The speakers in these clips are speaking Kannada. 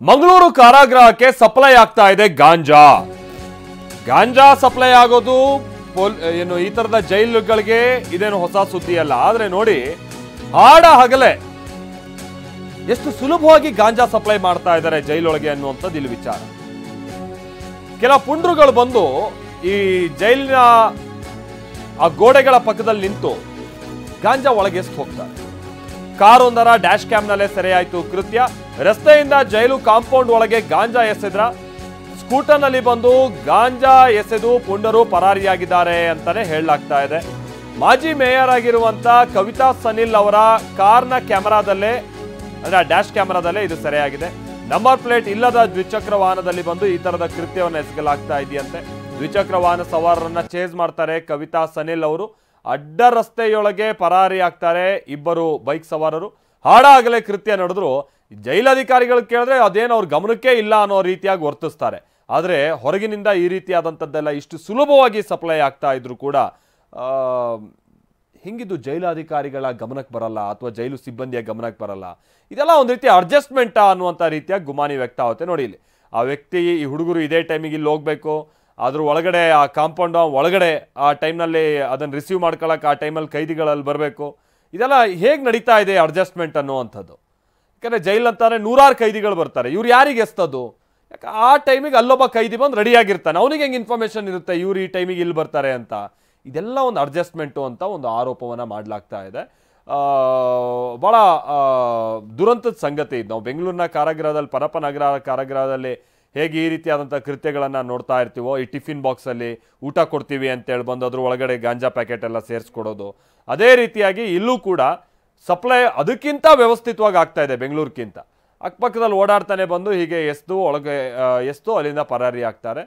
ಮಂಗಳೂರು ಕಾರಾಗೃಹಕ್ಕೆ ಸಪ್ಲೈ ಆಗ್ತಾ ಇದೆ ಗಾಂಜಾ. ಗಾಂಜಾ ಸಪ್ಲೈ ಆಗೋದು ಏನು ಈ ತರದ ಜೈಲುಗಳಿಗೆ ಇದೇನು ಹೊಸ ಸುದ್ದಿ ಅಲ್ಲ. ಆದ್ರೆ ನೋಡಿ, ಹಾಡ ಹಗಲೇ ಎಷ್ಟು ಸುಲಭವಾಗಿ ಗಾಂಜಾ ಸಪ್ಲೈ ಮಾಡ್ತಾ ಇದ್ದಾರೆ ಜೈಲೊಳಗೆ ಅನ್ನುವಂಥದ್ದು ಇಲ್ಲಿ ವಿಚಾರ. ಕೆಲ ಪುಂಡ್ರುಗಳು ಬಂದು ಈ ಜೈಲಿನ ಆ ಗೋಡೆಗಳ ಪಕ್ಕದಲ್ಲಿ ನಿಂತು ಗಾಂಜಾ ಒಳಗೆ ಎಷ್ಟು ಹೋಗ್ತಾರೆ. ಕಾರೊಂದರ ಡ್ಯಾಶ್ ಕ್ಯಾಮ್ನಲ್ಲೇ ಸೆರೆಯಾಯಿತು ಕೃತ್ಯ. ರಸ್ತೆಯಿಂದ ಜೈಲು ಕಾಂಪೌಂಡ್ ಒಳಗೆ ಗಾಂಜಾ ಎಸೆದ್ರ ಸ್ಕೂಟರ್ನಲ್ಲಿ ಬಂದು ಗಾಂಜಾ ಎಸೆದು ಪುಂಡರು ಪರಾರಿಯಾಗಿದ್ದಾರೆ ಅಂತಾನೆ ಹೇಳಲಾಗ್ತಾ ಇದೆ. ಮಾಜಿ ಮೇಯರ್ ಆಗಿರುವಂತ ಕವಿತಾ ಸನಿಲ್ ಅವರ ಕಾರ್ನ ಕ್ಯಾಮೆರಾದಲ್ಲೇ ಅಂದ್ರೆ ಡ್ಯಾಶ್ ಕ್ಯಾಮೆರಾದಲ್ಲೇ ಇದು ಸೆರೆಯಾಗಿದೆ. ನಂಬರ್ ಪ್ಲೇಟ್ ಇಲ್ಲದ ದ್ವಿಚಕ್ರ ವಾಹನದಲ್ಲಿ ಬಂದು ಈ ತರದ ಕೃತ್ಯವನ್ನು ಎಸಗಲಾಗ್ತಾ ಇದೆಯಂತೆ. ದ್ವಿಚಕ್ರ ವಾಹನ ಸವಾರರನ್ನ ಚೇಸ್ ಮಾಡ್ತಾರೆ ಕವಿತಾ ಸನಿಲ್ ಅವರು. ಅಡ್ಡ ರಸ್ತೆಯೊಳಗೆ ಪರಾರಿ ಆಗ್ತಾರೆ ಇಬ್ಬರು ಬೈಕ್ ಸವಾರರು. ಹಾಡಾಗಲೇ ಕೃತ್ಯ ನಡೆದ್ರು ಜೈಲಧಿಕಾರಿಗಳು ಕೇಳಿದ್ರೆ ಅದೇನು ಅವ್ರ ಗಮನಕ್ಕೆ ಇಲ್ಲ ಅನ್ನೋ ರೀತಿಯಾಗಿ ವರ್ತಿಸ್ತಾರೆ. ಆದರೆ ಹೊರಗಿನಿಂದ ಈ ರೀತಿಯಾದಂಥದ್ದೆಲ್ಲ ಇಷ್ಟು ಸುಲಭವಾಗಿ ಸಪ್ಲೈ ಆಗ್ತಾ ಇದ್ರು ಕೂಡ ಹಿಂಗಿದ್ದು ಜೈಲಾಧಿಕಾರಿಗಳ ಗಮನಕ್ಕೆ ಬರಲ್ಲ ಅಥವಾ ಜೈಲು ಸಿಬ್ಬಂದಿಯ ಗಮನಕ್ಕೆ ಬರಲ್ಲ. ಇದೆಲ್ಲ ಒಂದು ರೀತಿ ಅಡ್ಜಸ್ಟ್ಮೆಂಟಾ ಅನ್ನುವಂಥ ರೀತಿಯಾಗಿ ಗುಮಾನಿ ವ್ಯಕ್ತ ಆಗುತ್ತೆ. ನೋಡಿ ಇಲ್ಲಿ ಆ ವ್ಯಕ್ತಿ ಈ ಹುಡುಗರು ಇದೇ ಟೈಮಿಗೆ ಇಲ್ಲಿ ಹೋಗ್ಬೇಕು, ಅದ್ರ ಒಳಗಡೆ ಆ ಕಾಂಪೌಂಡ್ ಒಳಗಡೆ ಆ ಟೈಮ್ನಲ್ಲಿ ಅದನ್ನು ರಿಸೀವ್ ಮಾಡ್ಕೊಳ್ಳೋಕೆ ಆ ಟೈಮಲ್ಲಿ ಕೈದಿಗಳಲ್ಲಿ ಬರಬೇಕು. ಇದೆಲ್ಲ ಹೇಗೆ ನಡೀತಾ ಇದೆ ಅಡ್ಜಸ್ಟ್ಮೆಂಟ್ ಅನ್ನುವಂಥದ್ದು. ಯಾಕಂದರೆ ಜೈಲ್ ಅಂತಾರೆ ನೂರಾರು ಕೈದಿಗಳು ಬರ್ತಾರೆ, ಇವ್ರು ಯಾರಿಗೆ ಎಸ್ತದು? ಯಾಕೆ ಆ ಟೈಮಿಗೆ ಅಲ್ಲೊಬ್ಬ ಕೈದಿ ಬಂದು ರೆಡಿಯಾಗಿರ್ತಾನೆ, ಅವನಿಗೆ ಹೆಂಗೆ ಇನ್ಫಾರ್ಮೇಷನ್ ಇರುತ್ತೆ ಇವ್ರು ಈ ಟೈಮಿಗೆ ಇಲ್ಲಿ ಬರ್ತಾರೆ ಅಂತ. ಇದೆಲ್ಲ ಒಂದು ಅಡ್ಜಸ್ಟ್ಮೆಂಟು ಅಂತ ಒಂದು ಆರೋಪವನ್ನು ಮಾಡಲಾಗ್ತಾ ಇದೆ. ಭಾಳ ದುರಂತದ ಸಂಗತಿ ಇದು. ನಾವು ಬೆಂಗಳೂರಿನ ಕಾರಾಗೃಹದಲ್ಲಿ ಪರಪ್ಪನಗರ ಕಾರಾಗೃಹದಲ್ಲಿ ಹೇಗೆ ಈ ರೀತಿಯಾದಂಥ ಕೃತ್ಯಗಳನ್ನು ನೋಡ್ತಾ ಇರ್ತೀವೋ, ಈ ಟಿಫಿನ್ ಬಾಕ್ಸಲ್ಲಿ ಊಟ ಕೊಡ್ತೀವಿ ಅಂತೇಳಿ ಬಂದು ಅದ್ರ ಒಳಗಡೆ ಗಾಂಜಾ ಪ್ಯಾಕೆಟ್ ಎಲ್ಲ ಸೇರಿಸ್ಕೊಡೋದು, ಅದೇ ರೀತಿಯಾಗಿ ಇಲ್ಲೂ ಕೂಡ ಸಪ್ಲೈ ಅದಕ್ಕಿಂತ ವ್ಯವಸ್ಥಿತವಾಗಿ ಆಗ್ತಾ ಇದೆ ಬೆಂಗಳೂರಿಗಿಂತ. ಅಕ್ಕಪಕ್ಕದಲ್ಲಿ ಓಡಾಡ್ತಾನೆ ಬಂದು ಹೀಗೆ ಎಸ್ತು ಅಲ್ಲಿಂದ ಪರಾರಿ ಆಗ್ತಾರೆ.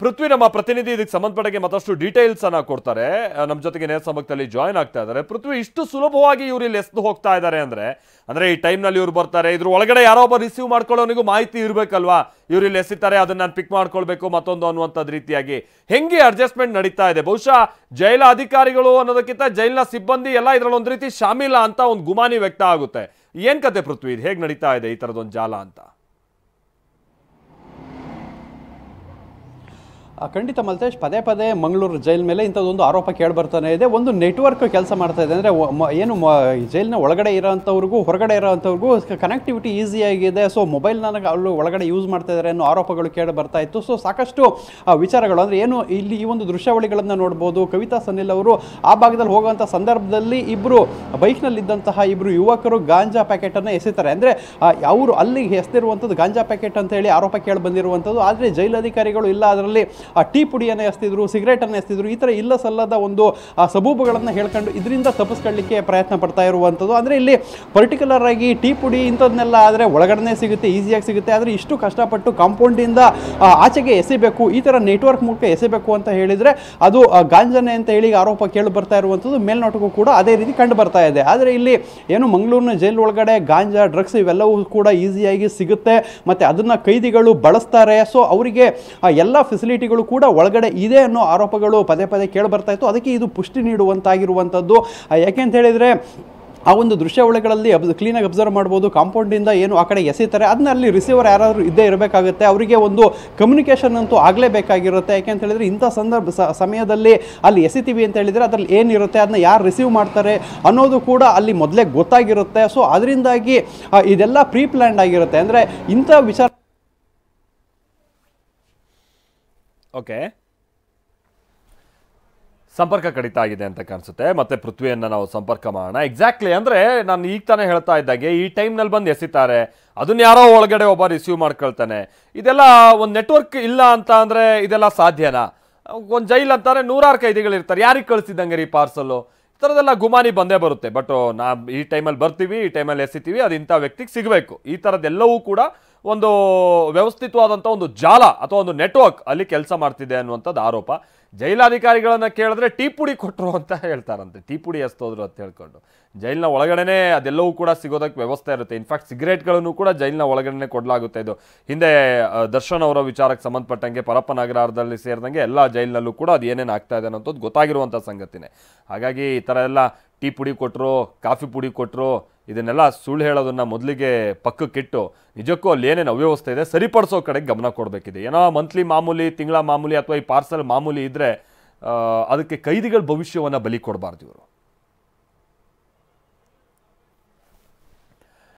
ಪೃಥ್ವಿ ನಮ್ಮ ಪ್ರತಿನಿಧಿ ಇದಕ್ಕೆ ಸಂಬಂಧಪಟ್ಟಂಗೆ ಮತ್ತಷ್ಟು ಡೀಟೇಲ್ಸ್ ಅನ್ನ ಕೊಡ್ತಾರೆ. ನಮ್ಮ ಜೊತೆಗೆ ನೇರ ಸಂಪರ್ಕದಲ್ಲಿ ಜಾಯ್ನ್ ಆಗ್ತಾ ಇದ್ದಾರೆ. ಪೃಥ್ವಿ, ಇಷ್ಟು ಸುಲಭವಾಗಿ ಇವ್ರು ಇಲ್ಲಿ ಎಸ್ದು ಹೋಗ್ತಾ ಇದ್ದಾರೆ ಅಂದ್ರೆ ಈ ಟೈಮ್ನಲ್ಲಿ ಇವ್ರು ಬರ್ತಾರೆ, ಇದ್ರ ಒಳಗಡೆ ಯಾರೋ ಒಬ್ಬ ರಿಸೀವ್ ಮಾಡ್ಕೊಳ್ಳೋನಿಗೂ ಮಾಹಿತಿ ಇರಬೇಕಲ್ವಾ, ಇವ್ರು ಇಲ್ಲಿ ಎಸಿತಾರೆ ಅದನ್ನ ನಾನು ಪಿಕ್ ಮಾಡ್ಕೊಳ್ಬೇಕು ಮತ್ತೊಂದು ಅನ್ನುವಂಥದ್ದು ರೀತಿಯಾಗಿ ಹೆಂಗೆ ಅಡ್ಜಸ್ಟ್ಮೆಂಟ್ ನಡೀತಾ ಇದೆ? ಬಹುಶಃ ಜೈಲ ಅಧಿಕಾರಿಗಳು ಅನ್ನೋದಕ್ಕಿಂತ ಜೈಲಿನ ಸಿಬ್ಬಂದಿ ಎಲ್ಲ ಇದ್ರಲ್ಲಿ ಒಂದು ರೀತಿ ಶಾಮೀಲ ಅಂತ ಒಂದು ಗುಮಾನಿ ವ್ಯಕ್ತ ಆಗುತ್ತೆ. ಏನ್ ಕತೆ ಪೃಥ್ವಿ, ಇದು ಹೇಗೆ ನಡೀತಾ ಇದೆ ಈ ತರದೊಂದು ಜಾಲ ಅಂತ? ಖಂಡಿತ ಮಲ್ತೇಶ್, ಪದೇ ಪದೇ ಮಂಗಳೂರು ಜೈಲ್ ಮೇಲೆ ಇಂಥದ್ದೊಂದು ಆರೋಪ ಕೇಳಿಬರ್ತಾನೆ ಇದೆ. ಒಂದು ನೆಟ್ವರ್ಕ್ ಕೆಲಸ ಮಾಡ್ತಾ ಇದೆ. ಅಂದರೆ ಏನು ಜೈಲಿನ ಒಳಗಡೆ ಇರೋಂಥವ್ರಿಗೂ ಹೊರಗಡೆ ಇರೋಂಥವ್ರಿಗೂ ಕನೆಕ್ಟಿವಿಟಿ ಈಸಿಯಾಗಿದೆ. ಸೊ ಮೊಬೈಲ್ ನನಗೆ ಅಲ್ಲಿ ಒಳಗಡೆ ಯೂಸ್ ಮಾಡ್ತಾ ಇದ್ದಾರೆ ಅನ್ನೋ ಆರೋಪಗಳು ಕೇಳಿ ಬರ್ತಾ ಇತ್ತು. ಸೊ ಸಾಕಷ್ಟು ವಿಚಾರಗಳು ಅಂದರೆ ಏನು ಇಲ್ಲಿ ಈ ಒಂದು ದೃಶ್ಯಾವಳಿಗಳನ್ನು ನೋಡ್ಬೋದು. ಕವಿತಾ ಸನಿಲ್ ಅವರು ಆ ಭಾಗದಲ್ಲಿ ಹೋಗುವಂಥ ಸಂದರ್ಭದಲ್ಲಿ ಇಬ್ಬರು ಬೈಕ್ನಲ್ಲಿದ್ದಂತಹ ಇಬ್ಬರು ಯುವಕರು ಗಾಂಜಾ ಪ್ಯಾಕೆಟನ್ನು ಎಸೆತಾರೆ. ಅಂದರೆ ಅವರು ಅಲ್ಲಿ ಎಸ್ತಿರುವಂಥದ್ದು ಗಾಂಜಾ ಪ್ಯಾಕೆಟ್ ಅಂತ ಹೇಳಿ ಆರೋಪ ಕೇಳಿ ಬಂದಿರುವಂಥದ್ದು. ಆದರೆ ಜೈಲಧಿಕಾರಿಗಳು ಇಲ್ಲ, ಅದರಲ್ಲಿ ಟೀ ಪುಡಿಯನ್ನು ಎಸ್ತಿದ್ರು, ಸಿಗರೇಟನ್ನು ಎಸ್ತಿದ್ರು, ಈ ಥರ ಇಲ್ಲ ಸಲ್ಲದ ಒಂದು ಸಬೂಬುಗಳನ್ನು ಹೇಳ್ಕೊಂಡು ಇದರಿಂದ ತಪ್ಪಿಸ್ಕೊಳ್ಳಿಕ್ಕೆ ಪ್ರಯತ್ನ ಪಡ್ತಾ ಇರುವಂಥದ್ದು. ಅಂದರೆ ಇಲ್ಲಿ ಪರ್ಟಿಕ್ಯುಲರ್ ಆಗಿ ಟೀ ಪುಡಿ ಇಂಥದ್ದನ್ನೆಲ್ಲ ಆದರೆ ಒಳಗಡೆ ಸಿಗುತ್ತೆ, ಈಸಿಯಾಗಿ ಸಿಗುತ್ತೆ. ಆದರೆ ಇಷ್ಟು ಕಷ್ಟಪಟ್ಟು ಕಾಂಪೌಂಡಿಂದ ಆಚೆಗೆ ಎಸೆಬೇಕು, ಈ ಥರ ನೆಟ್ವರ್ಕ್ ಮೂಲಕ ಎಸೆಬೇಕು ಅಂತ ಹೇಳಿದರೆ ಅದು ಗಾಂಜಾನೆ ಅಂತ ಹೇಳಿ ಆರೋಪ ಕೇಳಿ ಬರ್ತಾ ಇರುವಂಥದ್ದು ಮೇಲ್ನೋಟಕ್ಕೂ ಕೂಡ ಅದೇ ರೀತಿ ಕಂಡು ಬರ್ತಾ ಇದೆ. ಆದರೆ ಇಲ್ಲಿ ಏನು ಮಂಗಳೂರಿನ ಜೈಲ್ ಒಳಗಡೆ ಗಾಂಜಾ, ಡ್ರಗ್ಸ್ ಇವೆಲ್ಲವೂ ಕೂಡ ಈಸಿಯಾಗಿ ಸಿಗುತ್ತೆ ಮತ್ತು ಅದನ್ನು ಕೈದಿಗಳು ಬಳಸ್ತಾರೆ. ಸೊ ಅವರಿಗೆ ಎಲ್ಲ ಫೆಸಿಲಿಟಿಗಳು ಕೂಡ ಒಳಗಡೆ ಇದೆ ಅನ್ನೋ ಆರೋಪಗಳು ಪದೇ ಪದೇ ಕೇಳಿ ಬರ್ತಾ ಇತ್ತು. ಅದಕ್ಕೆ ಇದು ಪುಷ್ಟಿ ನೀಡುವಂತಾಗಿರುವಂಥದ್ದು. ಯಾಕೆಂತ ಹೇಳಿದರೆ ಆ ಒಂದು ದೃಶ್ಯಾವಳಿಗಳಲ್ಲಿ ಕ್ಲೀನಾಗಿ ಅಬ್ಸರ್ವ್ ಮಾಡ್ಬೋದು. ಕಾಂಪೌಂಡಿಂದ ಏನು ಆ ಕಡೆ ಎಸೆತಾರೆ ಅದನ್ನ ಅಲ್ಲಿ ರಿಸೀವರ್ ಯಾರಾದರೂ ಇದ್ದೇ ಇರಬೇಕಾಗುತ್ತೆ. ಅವರಿಗೆ ಒಂದು ಕಮ್ಯುನಿಕೇಷನ್ ಅಂತೂ ಆಗಲೇಬೇಕಾಗಿರುತ್ತೆ. ಯಾಕೆಂತ ಹೇಳಿದರೆ ಇಂಥ ಸಮಯದಲ್ಲಿ ಅಲ್ಲಿ ಎಸಿತೀವಿ ಅಂತ ಹೇಳಿದರೆ ಅದರಲ್ಲಿ ಏನಿರುತ್ತೆ, ಅದನ್ನ ಯಾರು ರಿಸೀವ್ ಮಾಡ್ತಾರೆ ಅನ್ನೋದು ಕೂಡ ಅಲ್ಲಿ ಮೊದಲೇ ಗೊತ್ತಾಗಿರುತ್ತೆ. ಸೊ ಅದರಿಂದಾಗಿ ಇದೆಲ್ಲ ಪ್ರೀ ಪ್ಲ್ಯಾನ್ಡ್ ಆಗಿರುತ್ತೆ. ಅಂದರೆ ಇಂಥ ವಿಚಾರ ಓಕೆ, ಸಂಪರ್ಕ ಕಡಿತಾ ಆಗಿದೆ ಅಂತ ಕಾಣಿಸುತ್ತೆ. ಮತ್ತೆ ಪೃಥ್ವಿಯನ್ನ ನಾವು ಸಂಪರ್ಕ ಮಾಡೋಣ. ಎಕ್ಸಾಕ್ಟ್ಲಿ ಅಂದ್ರೆ ನಾನು ಈಗ ತಾನೇ ಹೇಳ್ತಾ ಇದ್ದಾಗೆ ಈ ಟೈಮ್ನಲ್ಲಿ ಬಂದು ಎಸಿತಾರೆ, ಅದನ್ನ ಯಾರೋ ಒಳಗಡೆ ಒಬ್ಬ ರಿಸೀವ್ ಮಾಡ್ಕೊಳ್ತಾನೆ. ಇದೆಲ್ಲ ಒಂದು ನೆಟ್ವರ್ಕ್ ಇಲ್ಲ ಅಂತ ಅಂದ್ರೆ ಇದೆಲ್ಲ ಸಾಧ್ಯನಾ? ಒಂದು ಜೈಲ್ ಅಂತಾರೆ ನೂರಾರು ಕೈದಿಗಳಿರ್ತಾರೆ, ಯಾರಿಗೆ ಕಳಿಸಿದಂಗೆ ರೀ ಪಾರ್ಸಲ್ಲು? ಈ ಥರದೆಲ್ಲ ಗುಮಾನಿ ಬಂದೇ ಬರುತ್ತೆ. ಬಟ್ ಈ ಟೈಮಲ್ಲಿ ಬರ್ತೀವಿ, ಈ ಟೈಮಲ್ಲಿ ಎಸಿತೀವಿ, ಅದು ಇಂಥ ವ್ಯಕ್ತಿಗೆ ಸಿಗಬೇಕು. ಈ ಥರದ್ದೆಲ್ಲವೂ ಕೂಡ ಒಂದು ವ್ಯವಸ್ಥಿತವಾದಂಥ ಒಂದು ಜಾಲ ಅಥವಾ ಒಂದು ನೆಟ್ವರ್ಕ್ ಅಲ್ಲಿ ಕೆಲಸ ಮಾಡ್ತಿದೆ ಅನ್ನುವಂಥದ್ದು ಆರೋಪ. ಜೈಲಾಧಿಕಾರಿಗಳನ್ನ ಕೇಳಿದ್ರೆ ಟೀ ಪುಡಿ ಕೊಟ್ಟರು ಅಂತ ಹೇಳ್ತಾರಂತೆ, ಟೀ ಪುಡಿ ಎಸ್ತೋದ್ರು ಅಂತ ಹೇಳ್ಕೊಂಡು. ಜೈಲಿನ ಒಳಗಡೆನೆ ಅದೆಲ್ಲವೂ ಕೂಡ ಸಿಗೋದಕ್ಕೆ ವ್ಯವಸ್ಥೆ ಇರುತ್ತೆ. ಇನ್ಫ್ಯಾಕ್ಟ್ ಸಿಗರೇಟ್ಗಳನ್ನು ಕೂಡ ಜೈಲಿನ ಒಳಗಡೆ ಕೊಡಲಾಗುತ್ತೆ. ಇದು ಹಿಂದೆ ದರ್ಶನ್ ಅವರ ವಿಚಾರಕ್ಕೆ ಸಂಬಂಧಪಟ್ಟಂಗೆ ಪರಪ್ಪನಗರದಲ್ಲಿ ಸೇರಿದಂಗೆ ಎಲ್ಲ ಜೈಲಿನಲ್ಲೂ ಕೂಡ ಅದು ಏನೇನು ಆಗ್ತಾ ಇದೆ ಅನ್ನೋದು ಗೊತ್ತಾಗಿರುವಂಥ ಸಂಗತಿನೇ. ಹಾಗಾಗಿ ಈ ಥರ ಎಲ್ಲ ಟೀ ಪುಡಿ ಕೊಟ್ಟರು, ಕಾಫಿ ಪುಡಿ ಕೊಟ್ಟರು, ಇದನ್ನೆಲ್ಲ ಸುಳ್ಳು ಹೇಳೋದನ್ನ ಮೊದಲಿಗೆ ಪಕ್ಕಕ್ಕಿಟ್ಟು ನಿಜಕ್ಕೂ ಅಲ್ಲಿ ಏನೇನು ಅವ್ಯವಸ್ಥೆ ಇದೆ ಸರಿಪಡಿಸೋ ಕಡೆಗೆ ಗಮನ ಕೊಡಬೇಕಿದೆ. ಏನೋ ಮಂತ್ಲಿ ಮಾಮೂಲಿ, ತಿಂಗಳ ಮಾಮೂಲಿ ಅಥವಾ ಈ ಪಾರ್ಸಲ್ ಮಾಮೂಲಿ ಇದ್ದರೆ ಅದಕ್ಕೆ ಕೈದಿಗಳ ಭವಿಷ್ಯವನ್ನು ಬಲಿ ಕೊಡಬಾರ್ದು ಇವರು.